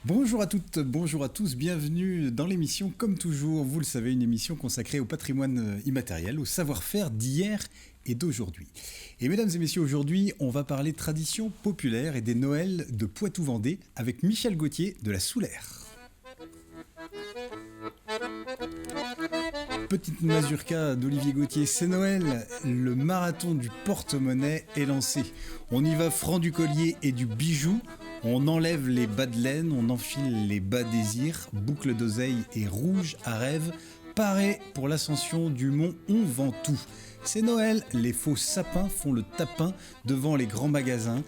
Bonjour à toutes, bonjour à tous, bienvenue dans l'émission, comme toujours, vous le savez, une émission consacrée au patrimoine immatériel, au savoir-faire d'hier et d'aujourd'hui. Et mesdames et messieurs, aujourd'hui, on va parler traditions populaires et des Noëls de Poitou-Vendée avec Michel Gauthier de la Soulaire. Petite mazurka d'Olivier Gauthier, c'est Noël, le marathon du porte-monnaie est lancé. On y va franc du collier et du bijou. On enlève les bas de laine, on enfile les bas désirs, boucle d'oseille et rouge à rêve, paré pour l'ascension du mont On Vend Tout. C'est Noël, les faux sapins font le tapin devant les grands magasins.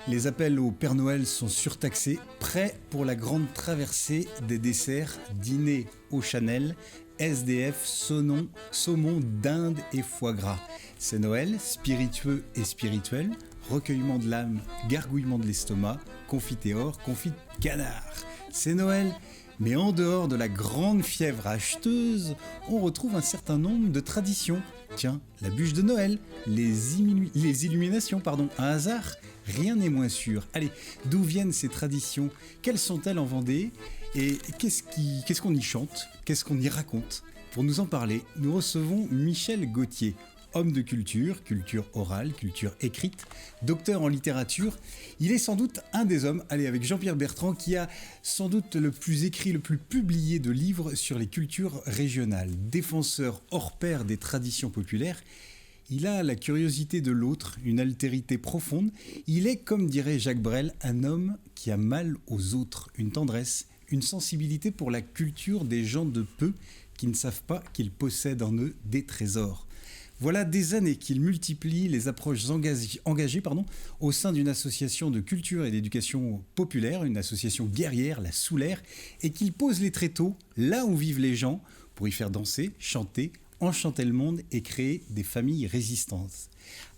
Les appels au Père Noël sont surtaxés, prêts pour la grande traversée des desserts, dîner au Chanel, SDF, saumon d'Inde et foie gras. C'est Noël, spiritueux et spirituel, recueillement de l'âme, gargouillement de l'estomac, confiteor, confit canard. C'est Noël, mais en dehors de la grande fièvre acheteuse, on retrouve un certain nombre de traditions. Tiens, la bûche de Noël, les illuminations, un hasard, rien n'est moins sûr. Allez, d'où viennent ces traditions? Quelles sont-elles en Vendée? Et qu'est-ce qu'on y chante? Qu'est-ce qu'on y raconte? Pour nous en parler, nous recevons Michel Gauthier, homme de culture, culture orale, culture écrite, docteur en littérature. Il est sans doute un des hommes, avec Jean-Pierre Bertrand, qui a sans doute le plus écrit, le plus publié de livres sur les cultures régionales. Défenseur hors pair des traditions populaires, il a la curiosité de l'autre, une altérité profonde. Il est, comme dirait Jacques Brel, un homme qui a mal aux autres, une tendresse, une sensibilité pour la culture des gens de peu qui ne savent pas qu'ils possèdent en eux des trésors. Voilà des années qu'il multiplie les approches engagées au sein d'une association de culture et d'éducation populaire, une association guerrière, la Soulaire, et qu'il pose les tréteaux là où vivent les gens pour y faire danser, chanter, enchanter le monde et créer des familles résistantes.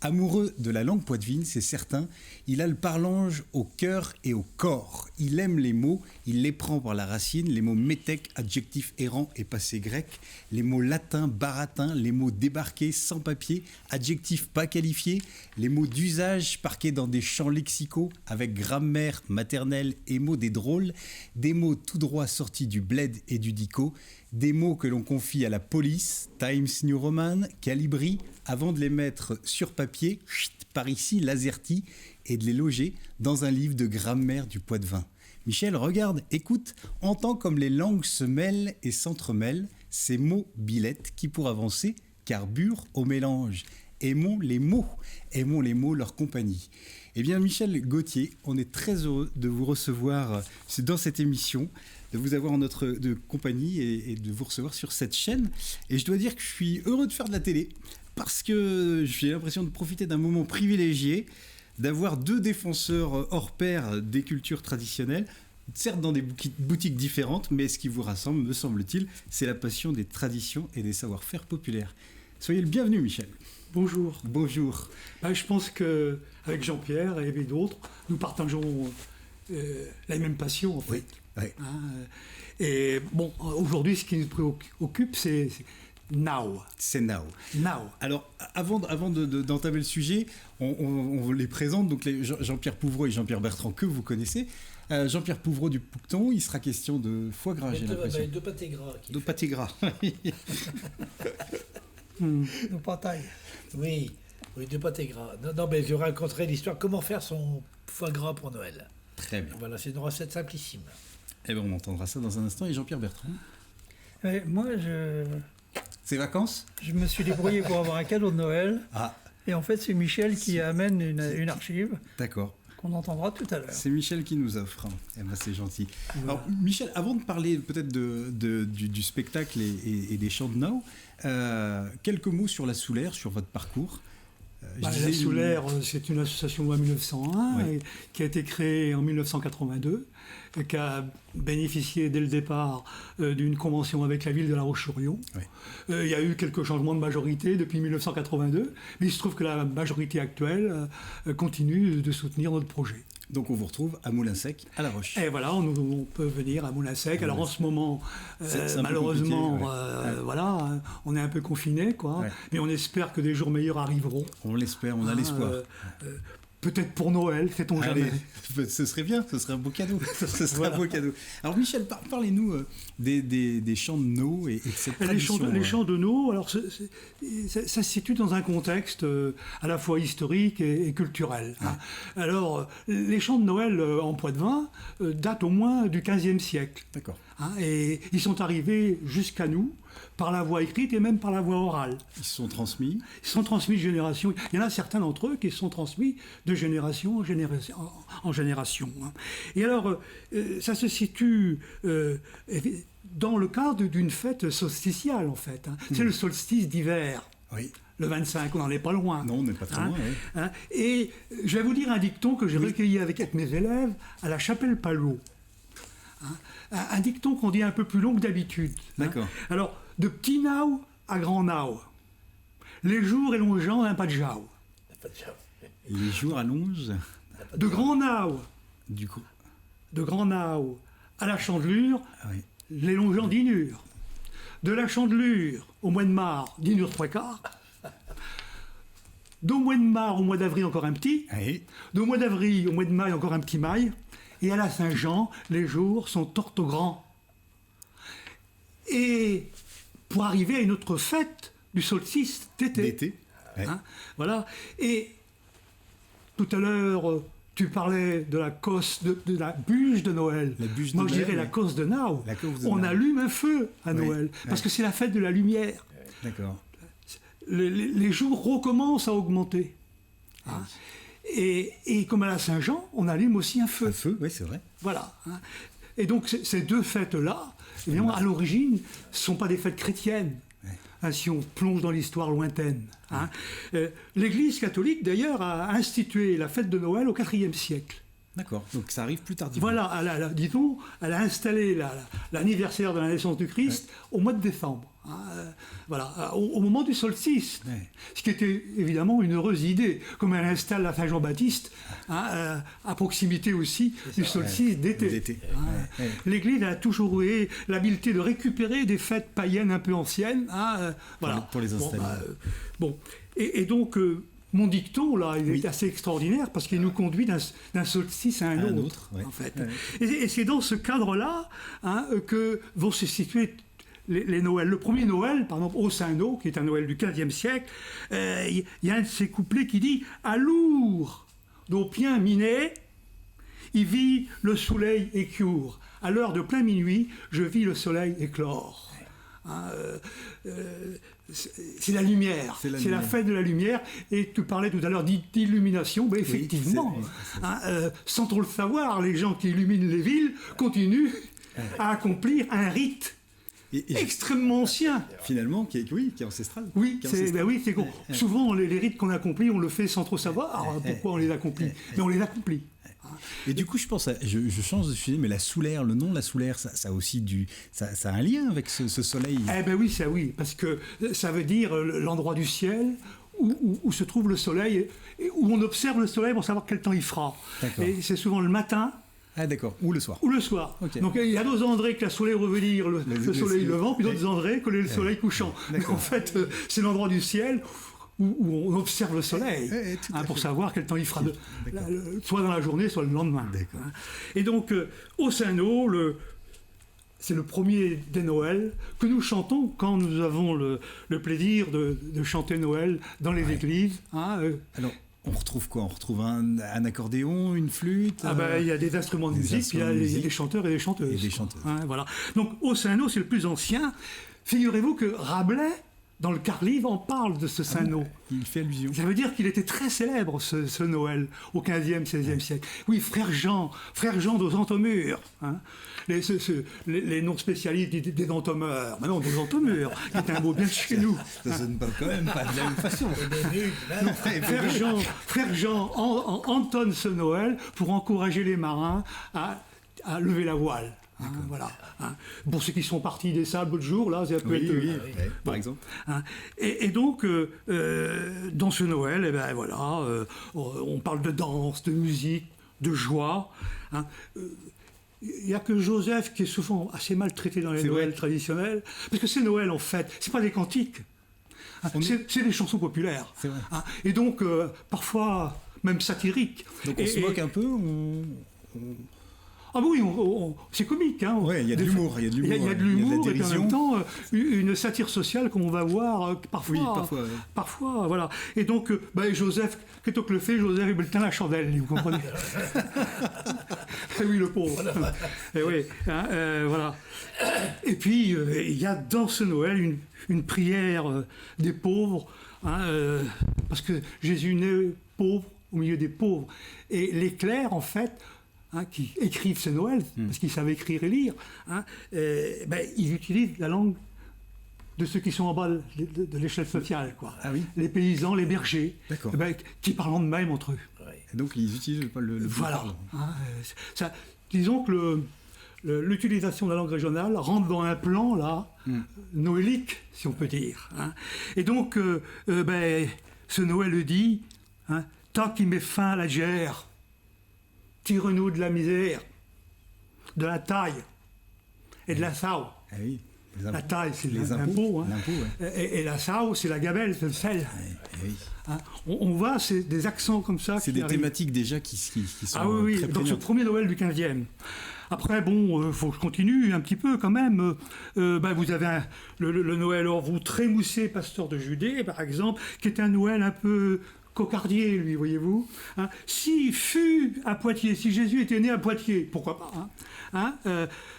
Amoureux de la langue poitevine, c'est certain, il a le parlange au cœur et au corps. Il aime les mots, il les prend par la racine, les mots métèques, adjectifs errants et passé grec, les mots latins, baratins, les mots débarqués, sans papier, adjectifs pas qualifiés, les mots d'usage parqués dans des champs lexicaux avec grammaire maternelle et mots des drôles, des mots tout droit sortis du bled et du dico, des mots que l'on confie à la police, Times New Roman, Calibri, avant de les mettre sur papier, par ici, Lazerty, et de les loger dans un livre de grammaire du Poitevin. Michel, regarde, écoute, entends comme les langues se mêlent et s'entremêlent, ces mots billettes qui, pour avancer, carburent au mélange. Aimons les mots, leur compagnie. Eh bien, Michel Gauthier, on est très heureux de vous recevoir dans cette émission, de vous avoir en notre compagnie et de vous recevoir sur cette chaîne. Et je dois dire que je suis heureux de faire de la télé, parce que j'ai l'impression de profiter d'un moment privilégié, d'avoir deux défenseurs hors pair des cultures traditionnelles, certes dans des boutiques différentes, mais ce qui vous rassemble, me semble-t-il, c'est la passion des traditions et des savoir-faire populaires. Soyez le bienvenu, Michel. Bonjour. Bonjour. Je pense qu'avec Jean-Pierre et d'autres, nous partageons la même passion, en fait. Oui. Et bon, aujourd'hui, ce qui nous préoccupe, c'est Now. C'est Now. Now. Alors, avant d'entamer le sujet, on les présente, donc Jean-Pierre Pouvreau et Jean-Pierre Bertrand, que vous connaissez. Jean-Pierre Pouvreau du Poucton, il sera question de foie gras, j'ai l'impression. De pâté gras. De pâté gras. Nos pâtailles. Oui, de pâté gras. Non, mais je raconterai l'histoire, comment faire son foie gras pour Noël. Très bien. Voilà, c'est une recette simplissime. Eh bien, on entendra ça dans un instant. Et Jean-Pierre Bertrand? Moi, C'est vacances? je me suis débrouillé pour avoir un cadeau de Noël. Ah, Et en fait, c'est Michel qui amène une archive d'accord. qu'on entendra tout à l'heure. C'est Michel qui nous offre. Eh ben, c'est gentil. Voilà. Alors, Michel, avant de parler peut-être du spectacle et des chants de Now, quelques mots sur la Soulaire, sur votre parcours. La Soulaire, c'est une association loi 1901 Oui. Qui a été créée en 1982 et qui a bénéficié dès le départ d'une convention avec la ville de La Roche-sur-Yon. Oui. Il y a eu quelques changements de majorité depuis 1982, mais il se trouve que la majorité actuelle continue de soutenir notre projet. Donc on vous retrouve à Moulin-Sec, à La Roche. Et voilà, on peut venir à Moulin-Sec. Alors en ce moment, C'est un malheureusement, peu compliqué, voilà, on est un peu confiné, quoi. Ouais. Mais on espère que des jours meilleurs arriveront. On l'espère, on a l'espoir. peut-être pour Noël, sait-on Allez, jamais. ce serait bien, ce serait un beau cadeau. Ce serait un beau cadeau. Alors Michel, parlez-nous des chants de naux et de cette tradition. Les chants de naux, alors ça se situe dans un contexte à la fois historique et culturel. Hein. Alors, les chants de Noël en Poitevin datent au moins du XVe siècle. D'accord. Hein, et ils sont arrivés jusqu'à nous par la voie écrite et même par la voie orale. Ils se sont transmis. Ils sont transmis de génération. Il y en a certains d'entre eux qui sont transmis de génération en génération. Hein. Et alors, ça se situe dans le cadre d'une fête solsticiale, en fait. Hein. C'est le solstice d'hiver. Oui. Le 25, on n'en est pas loin. Non, on n'est pas très loin. Oui. Hein. Et je vais vous dire un dicton que j'ai recueilli avec mes élèves à la chapelle Palot. Hein. Un dicton qu'on dit un peu plus long que d'habitude. D'accord. Hein. Alors, de petit nao à grand nao, les jours et longs gens d'un pas de jao. Les jours allongent. De grand nao, Du coup. de grand nao à la chandelure, Oui. les longs gens d'inure. De la chandelure au mois de mars, d'inure trois quarts. D'au mois de mars au mois d'avril, encore un petit. Oui. D'au mois d'avril au mois de mai, encore un petit maille. Et à la Saint-Jean, les jours sont orthogrands. Et pour arriver à une autre fête du solstice d'été. L'été. Ouais. Hein, voilà. Et tout à l'heure, tu parlais de la cosse, de la bûche de Noël. La bûche de Moi, je Noël, dirais la oui. cosse de Nao. La cosse de On Nao. allume un feu à Oui, Noël, parce ouais. que c'est la fête de la lumière. D'accord. Les jours recommencent à augmenter. Hein. Et comme à la Saint-Jean, on allume aussi un feu. Un feu, oui, c'est vrai. Voilà. Hein. Et donc, ces deux fêtes-là, évidemment, à l'origine, ne sont pas des fêtes chrétiennes. Hein, si on plonge dans l'histoire lointaine. Hein. L'Église catholique, d'ailleurs, a institué la fête de Noël au IVe siècle. D'accord. Donc ça arrive plus tardivement. Voilà, disons, elle a installé l'anniversaire de la naissance du Christ au mois de décembre. Hein, voilà, au moment du solstice. Ouais. Ce qui était évidemment une heureuse idée, comme elle installe la Saint-Jean-Baptiste, hein, à proximité aussi du solstice d'été. D'été. Hein. Ouais. L'Église a toujours eu l'habileté de récupérer des fêtes païennes un peu anciennes. Hein, voilà. Pour les installer. Bon, et donc, mon dicton, là, il Oui. est assez extraordinaire parce qu'il nous conduit d'un solstice à un autre, ouais. en fait. Ouais. Et c'est dans ce cadre-là hein, que vont se situer les Noëls. Le premier Noël, par exemple, au Saint-Nau, qui est un Noël du XVe siècle, il y a un de ces couplets qui dit « À Lourdes, d'au pien miné, il vit le soleil écure. À l'heure de plein minuit, je vis le soleil éclore. » Hein, c'est la lumière, c'est la fête de la lumière. Et tu parlais tout à l'heure d'illumination, ben effectivement, sans trop le savoir, les gens qui illuminent les villes continuent à accomplir un rite extrêmement ancien. Finalement, qui est ancestral. Oui, qui est ancestral. Souvent les rites qu'on accomplit, on le fait sans trop savoir pourquoi on les accomplit, mais on les accomplit. Et du coup, je pense, je change de sujet, mais la soulaire, le nom de la soulaire, ça a aussi ça a un lien avec ce soleil. Eh ben oui, parce que ça veut dire l'endroit du ciel où se trouve le soleil, et où on observe le soleil pour savoir quel temps il fera. D'accord. Et c'est souvent le matin. Ah d'accord, ou le soir. Ou le soir. Okay. Donc il y a d'autres endroits que la soleil revenir, le soleil levant, puis d'autres endroits que le soleil couchant. Mais en fait, c'est l'endroit du ciel où on observe le soleil pour savoir quel temps il fera, soit dans la journée, soit le lendemain. Hein. Et donc, au Saint-Nau, c'est le premier des Noëls que nous chantons quand nous avons le plaisir de chanter Noël dans les églises. Hein, Alors, on retrouve quoi? On retrouve un accordéon, une flûte. Il y a des instruments de musique, puis il y a des chanteurs et des chanteuses. Et des chanteuses. Hein, voilà. Donc, au Saint-Nau, c'est le plus ancien. Figurez-vous que Rabelais, dans le Quart-Livre, on parle de ce Saint-Nau. Il fait allusion. Ça veut dire qu'il était très célèbre, ce Noël, au XVe, XVIe siècle. Oui, frère Jean d'Auzentomur. Hein. Les noms spécialistes des dentomeurs. Mais non, d'Auzentomur, qui est un mot bien de chez nous. Ça sonne pas quand même pas de la même façon. Frère Jean entonne ce Noël pour encourager les marins à lever la voile. Hein, voilà. Hein. Pour ceux qui sont partis des sables de jour, là, ça peut être. Par exemple. Hein. Et donc, dans ce Noël, on parle de danse, de musique, de joie. Hein. Il n'y a que Joseph qui est souvent assez mal traité dans les Noëls traditionnels, parce que ces Noëls, en fait, c'est pas des cantiques. Hein. C'est des chansons populaires. C'est vrai. Hein. Et donc, parfois même satirique. Donc on se moque un peu Ah oui, c'est comique. Hein. Oui, il y a de l'humour. Il y a de l'humour et en même temps une satire sociale qu'on va voir parfois. Oui, parfois, voilà. Et donc, Joseph, qu'est-ce que le fait Joseph, il tient la chandelle, vous comprenez. Oui, le pauvre. Et oui, voilà. Et puis, il y a dans ce Noël une prière des pauvres, parce que Jésus naît pauvre au milieu des pauvres. Et les clercs, en fait, qui écrivent ce Noël, parce qu'ils savent écrire et lire, ils utilisent la langue de ceux qui sont en bas de l'échelle sociale, quoi. Ah oui. Les paysans, les bergers, qui parlent de même entre eux. Et donc ils utilisent le voilà. Disons que l'utilisation de la langue régionale rentre dans un plan là noélique, si on peut dire. Et donc, ce Noël le dit, tant qu'il met fin à la guerre, tire-nous de la misère, de la taille et de la sao. Ah oui, la taille, c'est les impôts. L'impôt, ouais. Et la sao, c'est la gabelle, c'est le sel. Oui. On voit des accents comme ça. C'est des thématiques déjà qui sont très donc ce prégnantes. premier Noël du 15e. Après, bon, faut que je continue un petit peu quand même. Vous avez le Noël or vous trémoussez, pasteur de Judée, par exemple, qui est un Noël un peu cocardier, lui, voyez-vous. S'il fut à Poitiers, si Jésus était né à Poitiers, pourquoi pas,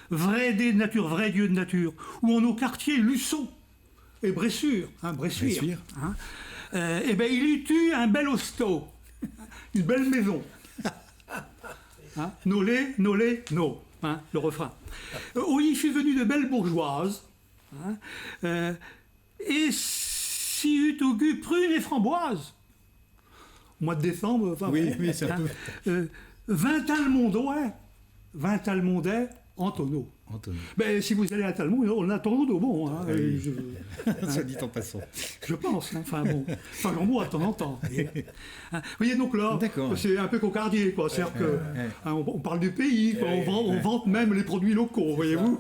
vrai Dieu de nature, vrai Dieu de nature, ou en nos quartiers, Luçon et Bressuire, il eût eu un bel hosto, une belle maison. Nolé, nolé, no, le refrain. Où il fut venu de belles bourgeoises, et s'y eût augu prunes et framboises. Au mois de décembre, c'est un peu... 20 Talmondais en tonneau. Si vous allez à Talmont, on a tonneau d'eau bon. Ça dit en passant. Je pense. J'en bois de temps en temps. Vous voyez, donc là, c'est un peu cocardier, quoi. C'est-à-dire qu'on parle du pays, quoi. On vante même les produits locaux, voyez-vous.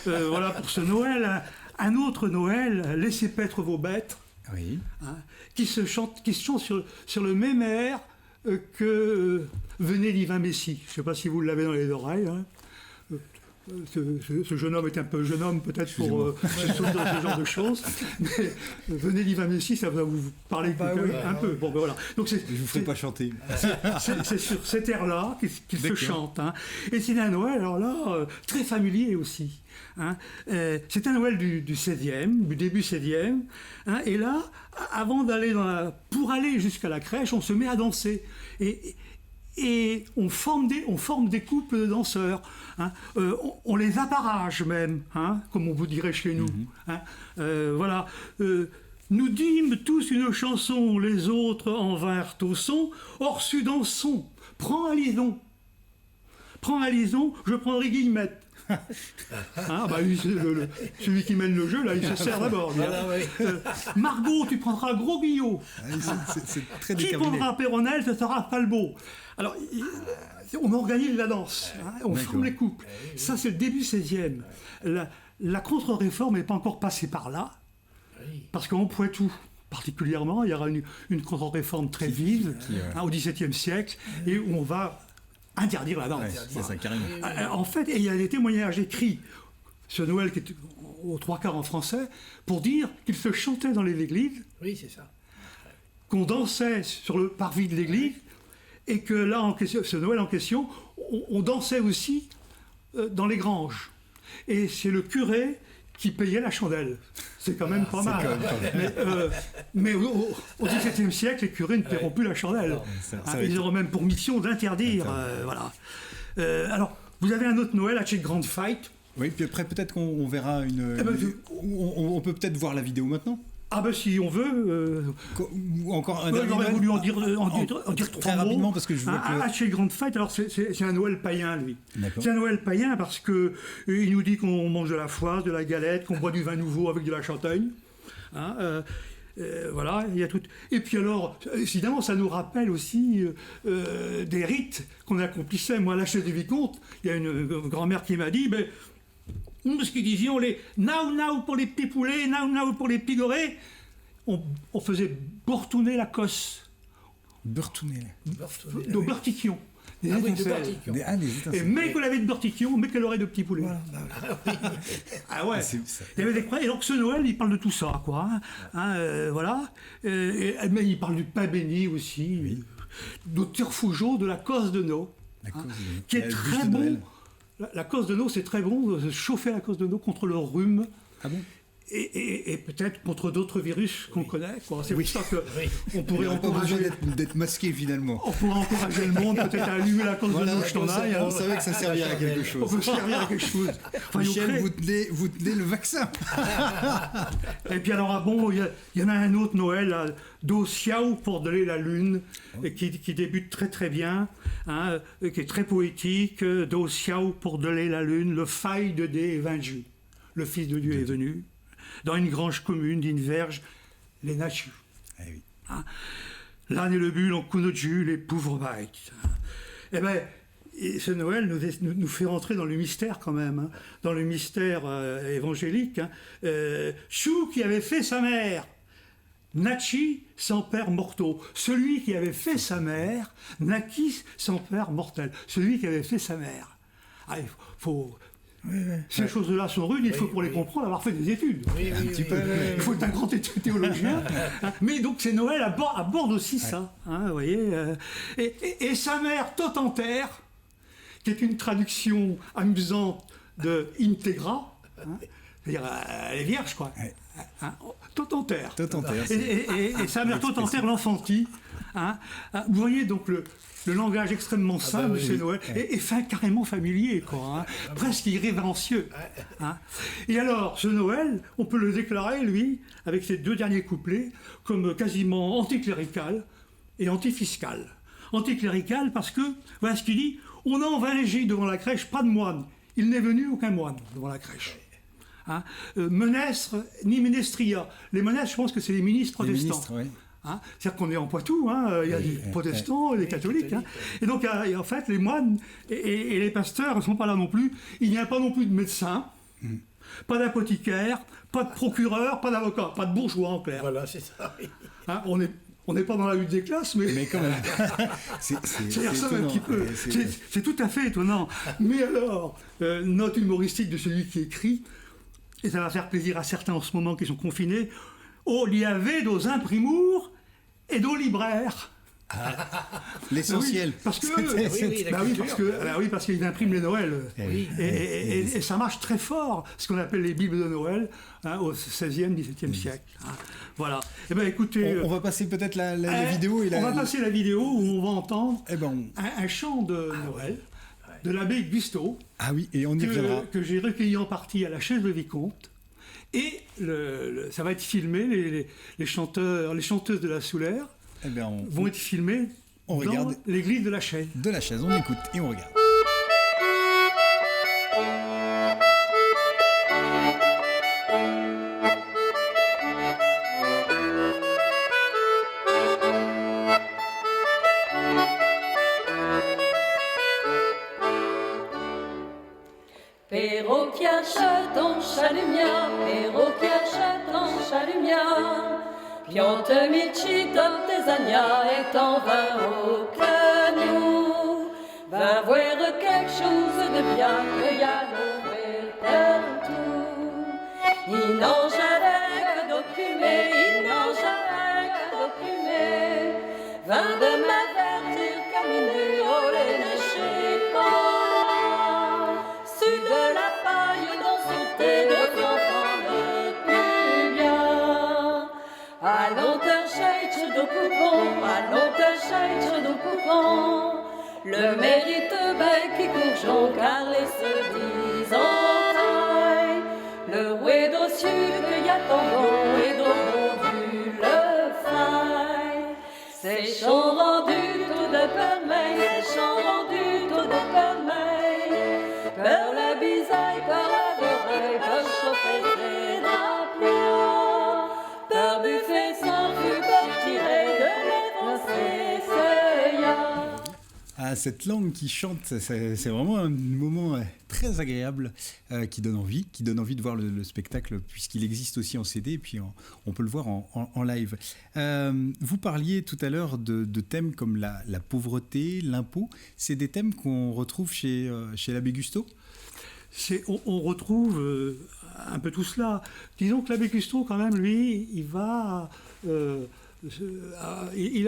Voilà pour ce Noël. Un autre Noël, laissez paître vos bêtes. Oui. Qui se chante sur le même air que Venez divin Messie. Je ne sais pas si vous l'avez dans les oreilles. Ce jeune homme est un peu jeune homme peut-être pour se souvenir de ce genre de choses. Mais Venez divin Messie, ça va vous parler un peu. Bon, voilà. Donc je ne vous ferai pas chanter. C'est sur cet air-là qu'il se chante. Et c'est un Noël, alors là, très familier aussi. C'est un Noël du 16e, du début 16e. Et là, avant d'aller pour aller jusqu'à la crèche, on se met à danser. Et on forme des couples de danseurs. On les apparage même, comme on vous dirait chez nous. Voilà. Nous dîmes tous une chanson, les autres en vinrent au son. Or, su dansons, prends un lison, je prendrai Guillemette. Celui qui mène le jeu, là, il se sert d'abord. Margot, tu prendras Gros Guillot. C'est très qui prendra Péronnel, ce sera Falbeau. Alors, on organise la danse, on forme les couples. Ça, c'est le début 16e. La contre-réforme n'est pas encore passée par là, parce qu'en Poitou, particulièrement, il y aura une contre-réforme très vive au XVIIe siècle, et où on va interdire la danse. C'est ça, carrément. En fait, il y a des témoignages écrits, ce Noël qui est aux 3/4 en français, pour dire qu'il se chantait dans les églises. Oui, c'est ça. Qu'on dansait sur le parvis de l'église, et que là, ce Noël en question, on dansait aussi dans les granges. Et c'est le curé qui payait la chandelle. C'est quand même pas mal. Mais au XVIIe siècle, les curés ne paieront plus la chandelle. Ils auront même pour mission d'interdire. Voilà. Alors, vous avez un autre Noël, Hatchet Grand Fight. Oui, puis après, peut-être qu'on verra on peut peut-être voir la vidéo maintenant. Si on veut. Encore un j'aurais voulu en dire très rapidement parce que je vois que... Hatchet Grand Fight, alors c'est un Noël païen, lui. D'accord. C'est un Noël païen parce que il nous dit qu'on mange de la foisse, de la galette, qu'on boit du vin nouveau avec de la Champagne. Voilà, il y a tout. Et puis alors, évidemment, ça nous rappelle aussi des rites qu'on accomplissait. Moi, à la chaise du vicomte, il y a une grand-mère qui m'a dit, ce qu'ils disaient, les now pour les pipoulets, now pour les pigorets, on faisait bourtonner la cosse. Beurtounel. De Bertiquion. De Bertiquion. Et mais que l'avait de Bertiquion, mais qu'elle aurait de petits poulets. Voilà. Ah ouais. Il y avait des... Et donc ce Noël, il parle de tout ça, quoi. Voilà. Mais il parle du pain béni aussi, de Tirfougeot, de la cosse de Nau, qui est très bon. La cosse de Nau, c'est très bon, chauffer la cosse de Nau contre le rhume. Ah bon? Et peut-être contre d'autres virus qu'on connaît. C'est pour ça qu'on pourrait encourager... d'être masqué finalement. On pourrait encourager le monde peut-être à allumer la cause de Nau, je t'en aille. On savait que ça servirait à quelque chose. On peut servir à quelque chose. Enfin, Michel, vous tenez le vaccin. Et puis alors, il y en a un autre Noël, là, Do Xiao pour donner la lune, qui débute très très bien, qui est très poétique. Do Xiao pour donner la lune, le faille de Dé et 20 Ju. Le Fils de Dieu est venu. Dans une grange commune d'une verge, les Nachu. L'âne et le bulle en Kunoju, les pauvres bêtes. Eh bien, ce Noël nous fait rentrer dans le mystère quand même, dans le mystère évangélique. Chou qui avait fait sa mère, naquit sans père mortaux. Celui qui avait fait sa mère, naquit sans père mortel. Celui qui avait fait sa mère. Il faut ces choses-là sont rudes, il faut pour les comprendre avoir fait des études. Il faut être un grand théologien. Mais donc c'est Noël aborde aussi ça. Vous voyez, et sa mère totentaire, qui est une traduction amusante de integra, c'est-à-dire elle est vierge quoi. Totentaire. Et sa mère totentaire l'enfantit. Vous voyez donc le langage extrêmement simple de ces Noël, et carrément familier, quoi, presque irrévérencieux. Et alors, ce Noël, on peut le déclarer, lui, avec ses deux derniers couplets, comme quasiment anticlérical et antifiscal. Anticlérical parce que, voilà ce qu'il dit, on a enveigé devant la crèche, pas de moine. Il n'est venu aucun moine devant la crèche. Menestre ni menestria. Les menestres, je pense que c'est les ministres protestants. C'est-à-dire qu'on est en Poitou, il y a des protestants et des catholiques. Et donc, en fait, les moines et les pasteurs ne sont pas là non plus. Il n'y a pas non plus de médecin, pas d'apothicaire, pas de procureur, pas d'avocat, pas de bourgeois en clair. Voilà, c'est ça. On n'est pas dans la lutte des classes, mais quand même. Ça ressemble un petit peu. C'est tout à fait étonnant. Mais alors, note humoristique de celui qui écrit, et ça va faire plaisir à certains en ce moment qui sont confinés. Oh, il y avait dos imprimours et dos libraires. L'essentiel. Parce qu'ils impriment les Noëls. Et ça marche très fort, ce qu'on appelle les Bibles de Noël, au XVIe, XVIIe siècle. Voilà. Eh bien, écoutez... On va passer peut-être la vidéo. On va passer la vidéo où on va entendre un chant de Noël de l'abbé Guisteau. Ah oui, et on y reviendra. Que j'ai recueilli en partie à la chaise de Vicomte. Et ça va être filmé, les chanteurs, les chanteuses de la Soulaire vont être filmés dans l'église de la Chaise. De la Chaise, on écoute et on regarde. Perroquia chaton chalumia, perroquia chaton chalumia, piante michi tesania et en vin au canou. Va voir quelque chose de bien que y a l'eau partout. Il n'en jamais d'occupé, il n'en jamais d'occupé. Vin de m'avertir caminer au lait chez de la paille dans son thé de enfants le plus bien. Allons un chaître de coupon, allons un chaître de coupon. Le mérite ben qui courgeon car les se disent en taille. Le rouet d'ossu que y a tant bon et d'au le faille. C'est chants rendus tout de permeil, c'est chants rendus tout de permeil. Per la bisaille, per la verreille, per chauffer ses draps, per buffet sans fût, per tirer de l'effrancé, c'est ya. Ah, cette langue qui chante, c'est vraiment un moment très agréable qui donne envie de voir le spectacle puisqu'il existe aussi en CD et puis on peut le voir en live. Vous parliez tout à l'heure de thèmes comme la pauvreté, l'impôt. C'est des thèmes qu'on retrouve chez l'abbé Gustau ? On retrouve un peu tout cela. Disons que l'abbé Gustau, quand même, lui, il a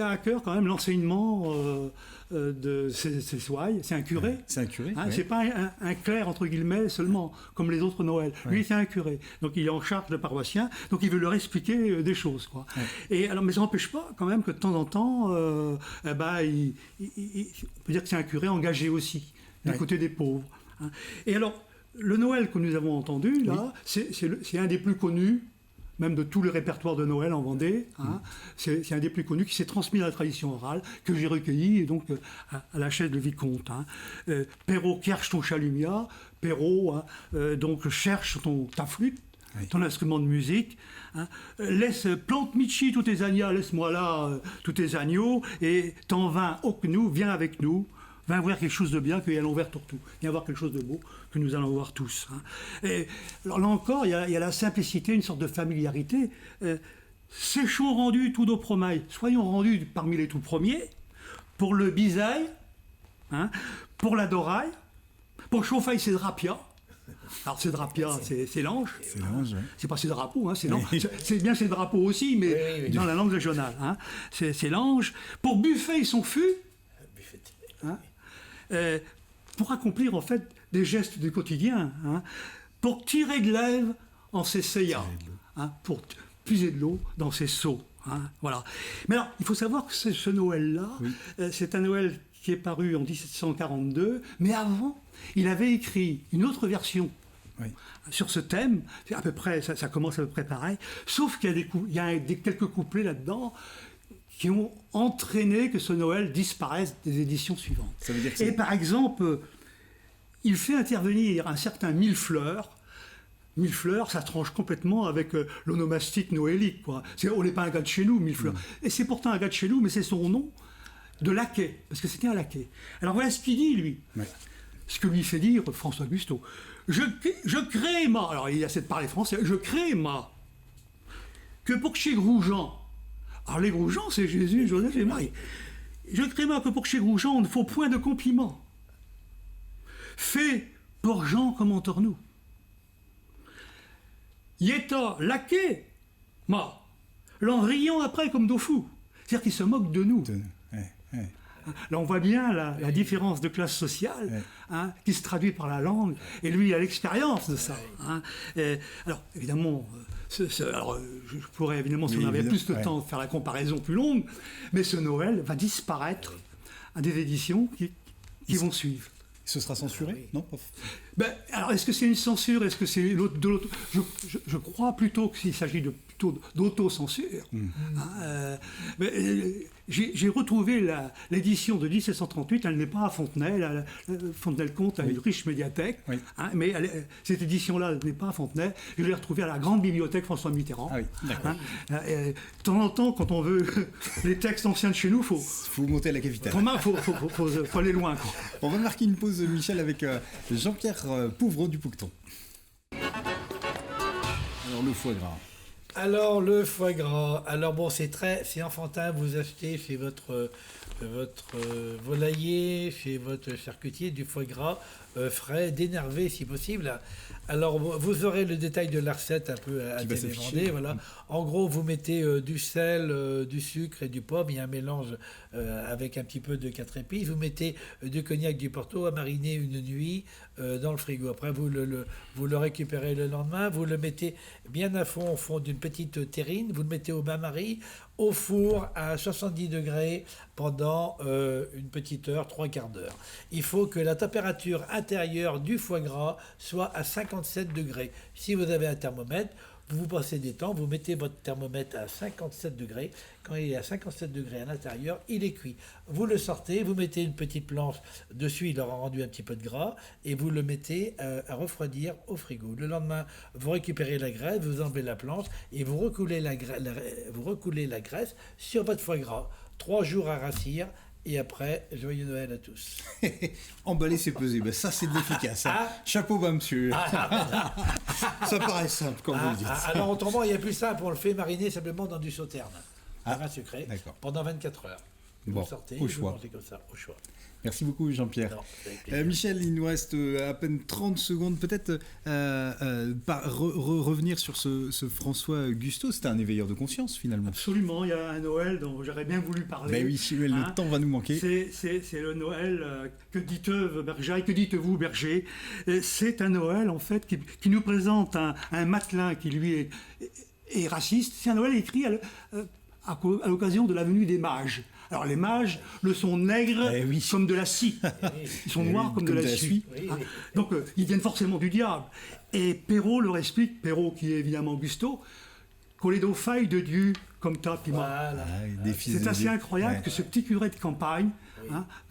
à cœur quand même l'enseignement de ses ouailles. C'est un curé. C'est un curé. Hein, c'est pas un clerc entre guillemets seulement, comme les autres Noël. Lui, c'est un curé. Donc il est en charge de paroissiens. Donc il veut leur expliquer des choses, quoi. Et alors, mais ça n'empêche pas quand même que de temps en temps, on peut dire que c'est un curé engagé aussi du côté des pauvres. Hein. Et alors, le Noël que nous avons entendu là, c'est un des plus connus. Même de tout le répertoire de Noël en Vendée. Hein. C'est un des plus connus qui s'est transmis dans la tradition orale, que j'ai recueilli et donc à la chaise de Vicomte. Hein. Perrault, cherche ton chalumia. Perrault, donc cherche ta flûte, ton instrument de musique. Hein. Plante Michi tous tes agneaux, laisse-moi là tous tes agneaux, et t'en vins au nous, viens avec nous. Viens voir quelque chose de bien, que allons vers Tortou. Viens voir quelque chose de beau, que nous allons voir tous. Hein. Et alors là encore, il y a la simplicité, une sorte de familiarité. Séchons rendus tous nos promailles. Soyons rendus parmi les tout premiers, pour le bisaï, hein, pour la doraille, pour chauffaille c'est drapia. Alors c'est drapia, c'est l'ange. C'est l'ange, oui. C'est pas c'est drapeau, hein, c'est l'ange. C'est bien c'est drapeau aussi, mais dans la langue régionale. Hein. C'est l'ange. Pour buffet, ils sont fûts. Hein. Pour accomplir en fait des gestes du quotidien, hein, pour tirer de l'ève en ses seillas, hein, pour puiser de l'eau dans ses seaux. Hein, voilà. Mais alors, il faut savoir que ce Noël-là, c'est un Noël qui est paru en 1742, mais avant, il avait écrit une autre version sur ce thème. À peu près, ça commence à peu près pareil, sauf qu'il y a quelques couplets là-dedans qui ont entraîné que ce Noël disparaisse des éditions suivantes. Ça veut dire que et par exemple, il fait intervenir un certain Millefleur. Millefleur, ça tranche complètement avec l'onomastique noélique, quoi. On n'est pas un gars de chez nous, Millefleur. Et c'est pourtant un gars de chez nous, mais c'est son nom de laquais, parce que c'était un laquais. Alors voilà ce qu'il dit, lui. Ce que lui fait dire François Gustau. Je crée ma... Alors il a cette parler français. Je crée ma... Que pour chez Groujean... Alors les Groujean, c'est Jésus, Joseph et Marie. Je crée ma que pour chez Groujean, on ne faut point de compliments. Fait pour Jean comme entre nous. Yéta, laquais, ma, l'en riant après comme d'au fou. C'est-à-dire qu'il se moque de nous. Là, on voit bien la différence de classe sociale hein, qui se traduit par la langue. Et lui, il a l'expérience de ça. Hein. Alors, évidemment, je pourrais, évidemment, si on avait plus de temps, faire la comparaison plus longue, mais ce Noël va disparaître à des éditions qui vont suivre. Ce sera censuré, non? Alors, est-ce que c'est une censure? Est-ce que c'est de l'autre? Je crois plutôt qu'il s'agit plutôt d'autocensure. J'ai retrouvé l'édition de 1738, elle n'est pas à Fontenay. Fontenay-le-Comte a une riche médiathèque, hein, mais cette édition-là n'est pas à Fontenay. Je l'ai retrouvée à la grande bibliothèque François Mitterrand. Ah oui, d'accord. De temps en temps, quand on veut les textes anciens de chez nous, faut monter à la capitale. Faut aller loin, quoi. On va marquer une pause, Michel, avec Jean-Pierre Pouvreau du Poucton. Alors, le foie gras. Alors, le foie gras. Alors, bon, c'est enfantin. Vous achetez chez votre volailler, chez votre charcutier, du foie gras frais, d'énervé si possible. Alors, vous aurez le détail de la recette un peu à télévender. Voilà. En gros, vous mettez du sel, du sucre et du poivre. Il y a un mélange avec un petit peu de 4 épices. Vous mettez du cognac, du porto à mariner une nuit dans le frigo. Après, vous le récupérez le lendemain. Vous le mettez bien à fond, au fond d'une petite terrine. Vous le mettez au bain-marie, au four à 70 degrés pendant une petite heure, 3/4 d'heure. Il faut que la température intérieure du foie gras soit à 57 degrés. Si vous avez un thermomètre, vous passez des temps, vous mettez votre thermomètre à 57 degrés. Quand il est à 57 degrés à l'intérieur, il est cuit. Vous le sortez, vous mettez une petite planche dessus, il aura rendu un petit peu de gras, et vous le mettez à refroidir au frigo. Le lendemain, vous récupérez la graisse, vous enlevez la planche, et vous recoulez la graisse sur votre foie gras. 3 jours à rassir, Et après, joyeux Noël à tous. Emballer, c'est peser. Ben, ça, c'est de l'efficace. Hein. Chapeau bas, monsieur. Ça paraît simple, comme vous le dites. Alors, autrement, il y a plus simple. On le fait mariner simplement dans du sauterne. Un vin sucré. D'accord. Pendant 24 heures. Bon, vous sortez, au choix. Vous mangez comme ça, au choix. Merci beaucoup, Jean-Pierre. Michel, il nous reste à peine 30 secondes. Peut-être revenir sur ce François Gusteau. C'était un éveilleur de conscience, finalement. Absolument. Il y a un Noël dont j'aurais bien voulu parler. Ben oui, le temps va nous manquer. C'est le Noël, que dites-vous, Berger, que dites-vous, Berger. C'est un Noël, en fait, qui nous présente un Matelin qui, lui, est raciste. C'est un Noël écrit à l'occasion de la venue des mages. Alors les mages le sont nègres comme de la scie. Ils sont noirs comme de la suie. Donc ils viennent forcément du diable. Et Perrault leur explique, Perrault qui est évidemment Gusteau, Coledo faille de Dieu comme ta piment. Voilà. C'est assez incroyable que ce petit curé de campagne,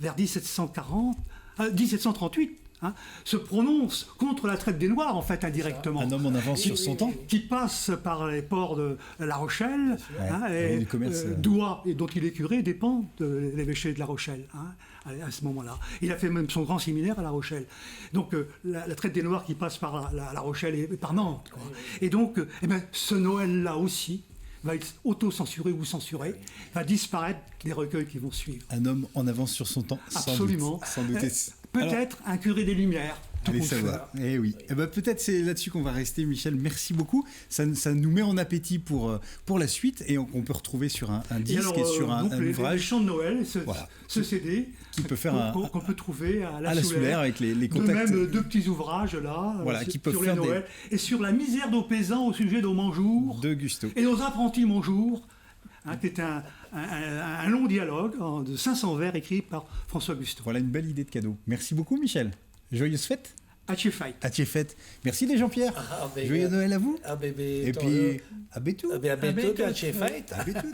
vers 1738, se prononce contre la traite des Noirs, en fait, indirectement. Un homme en avance sur son temps. Qui passe par les ports de La Rochelle, et Douai, et dont il est curé, dépend de l'évêché de La Rochelle, à ce moment-là. Il a fait même son grand séminaire à La Rochelle. Donc, la traite des Noirs qui passe par La Rochelle et par Nantes. Quoi. Et donc, ce Noël-là aussi va être auto-censuré ou censuré, va disparaître des recueils qui vont suivre. Un homme en avance sur son temps, absolument. Sans doute. Peut-être un curé des Lumières. Allez savoir. Eh oui. Peut-être c'est là-dessus qu'on va rester, Michel. Merci beaucoup. Ça nous met en appétit pour la suite et on peut retrouver sur un disque et sur un ouvrage. Les chants de Noël, ce CD qui peut faire qu'on peut trouver à la Soulaire avec les contacts. De même deux petits ouvrages là qui peuvent sur faire les Noël et sur la misère nos paysans au sujet de Manjour de Gusteau et nos apprentis Manjour. Qui est un long dialogue de 500 vers écrit par François Gusteau. Voilà une belle idée de cadeau. Merci beaucoup, Michel. Joyeuses fêtes. Atchie fête. Atchie fête. Merci les Jean-Pierre. Joyeux Noël à vous. Et puis, à bientôt. À bientôt, atchie fête. À bientôt.